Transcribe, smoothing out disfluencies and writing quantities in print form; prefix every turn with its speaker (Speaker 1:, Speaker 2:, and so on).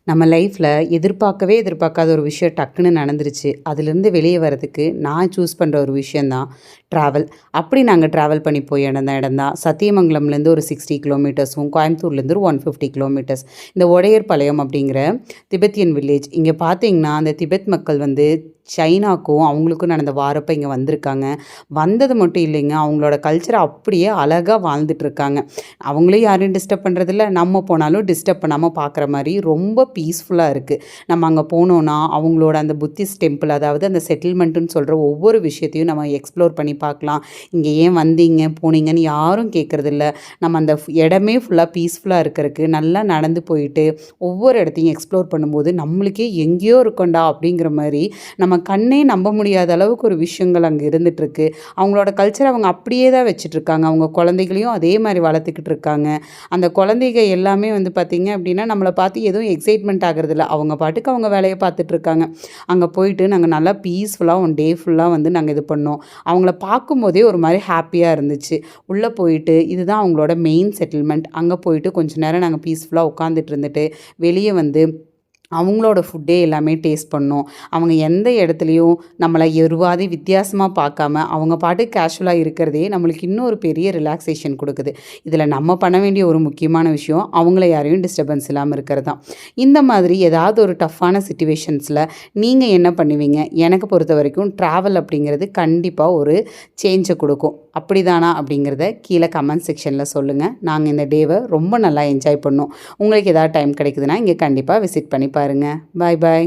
Speaker 1: நம்ம லைஃப்பில் எதிர்பார்க்காத ஒரு விஷயம் டக்குன்னு நடந்துருச்சு. அதுலேருந்து வெளியே வரதுக்கு நான் சூஸ் பண்ணுற ஒரு விஷயந்தான் ட்ராவல். அப்படி நாங்கள் ட்ராவல் பண்ணி போய் இடம் தான் சத்தியமங்கலம்லேருந்து ஒரு 60 கிலோமீட்டர்ஸும், கோயம்புத்தூர்லேருந்து ஒரு 150 கிலோமீட்டர்ஸ். இந்த ஒடையர்பாளையம் அப்படிங்கிற திபெத்தியன் வில்லேஜ். இங்கே பார்த்தீங்கன்னா அந்த திபெத் மக்கள் வந்து சைனாக்கும் அவங்களுக்கும் நடந்த வாரப்போ இங்கே வந்திருக்காங்க. வந்தது மட்டும் இல்லைங்க, அவங்களோட கல்ச்சரை அப்படியே அழகாக வாழ்ந்துட்டுருக்காங்க. அவங்களையும் யாரையும் டிஸ்டர்ப் பண்ணுறதில்ல, நம்ம போனாலும் டிஸ்டர்ப் பண்ணாமல் பார்க்குற மாதிரி ரொம்ப பீஸ்ஃபுல்லாக இருக்குது. நம்ம அங்கே போனோன்னா அவங்களோட அந்த புத்திஸ்ட் டெம்பிள், அதாவது அந்த செட்டில்மெண்ட்டுன்னு சொல்கிற ஒவ்வொரு விஷயத்தையும் நம்ம எக்ஸ்ப்ளோர் பண்ணி பார்க்கலாம். இங்கே ஏன் வந்தீங்க போனீங்கன்னு யாரும் கேட்குறதில்ல. நம்ம அந்த இடமே ஃபுல்லாக பீஸ்ஃபுல்லாக இருக்கிறதுக்கு நல்லா நடந்து போயிட்டு ஒவ்வொரு இடத்தையும் எக்ஸ்ப்ளோர் பண்ணும்போது நம்மளுக்கே எங்கேயோ இருக்கோண்டா அப்படிங்கிற மாதிரி நம்ம கண்ணே நம்ப முடியாத அளவுக்கு ஒரு விஷயங்கள் அங்கே இருந்துகிட்ருக்கு. அவங்களோட கல்ச்சரை அவங்க அப்படியே தான் வச்சுட்ருக்காங்க. அவங்க குழந்தைகளையும் அதே மாதிரி வளர்த்துக்கிட்டு இருக்காங்க. அந்த குழந்தைங்க எல்லாமே வந்து பார்த்திங்க அப்படின்னா நம்மளை பார்த்து எதுவும் எக்ஸைட்மெண்ட் ஆகிறதில்ல. அவங்க பாட்டுக்கு அவங்க வேலையை பார்த்துட்ருக்காங்க. அங்கே போயிட்டு நாங்கள் நல்லா பீஸ்ஃபுல்லாக ஒன் டே ஃபுல்லாக வந்து நாங்கள் இது பண்ணோம். அவங்கள பார்க்கும்போதே ஒரு மாதிரி ஹாப்பியாக இருந்துச்சு. உள்ளே போயிட்டு இதுதான் அவங்களோட மெயின் செட்டில்மெண்ட். அங்கே போயிட்டு கொஞ்சம் நேரம் நாங்கள் பீஸ்ஃபுல்லாக உட்காந்துட்டு இருந்துட்டு வெளியே வந்து அவங்களோட ஃபுட்டே எல்லாமே டேஸ்ட் பண்ணோம். அவங்க எந்த இடத்துலையும் நம்மளை எருவாதி வித்தியாசமாக பார்க்காம அவங்க பாட்டுக்கு கேஷுவலாக இருக்கிறதே நம்மளுக்கு இன்னும் ஒரு பெரிய ரிலாக்ஸேஷன் கொடுக்குது. இதில் நம்ம பண்ண வேண்டிய ஒரு முக்கியமான விஷயம் அவங்கள யாரையும் டிஸ்டர்பன்ஸ் இல்லாமல் இருக்கிறது தான். இந்த மாதிரி ஏதாவது ஒரு டஃப்பான சிச்சுவேஷன்ஸில் நீங்கள் என்ன பண்ணுவீங்க? எனக்கு பொறுத்த வரைக்கும் ட்ராவல் அப்படிங்கிறது கண்டிப்பாக ஒரு சேஞ்சை கொடுக்கும். அப்படிதானா அப்படிங்கிறத கீழே கமெண்ட் செக்ஷனில் சொல்லுங்கள். நாங்கள் இந்த டேவை ரொம்ப நல்லா என்ஜாய் பண்ணோம். உங்களுக்கு ஏதாவது டைம் கிடைக்குதுன்னா இங்கே கண்டிப்பாக விசிட் பண்ணி பாருங்கள். பாய் பாய்.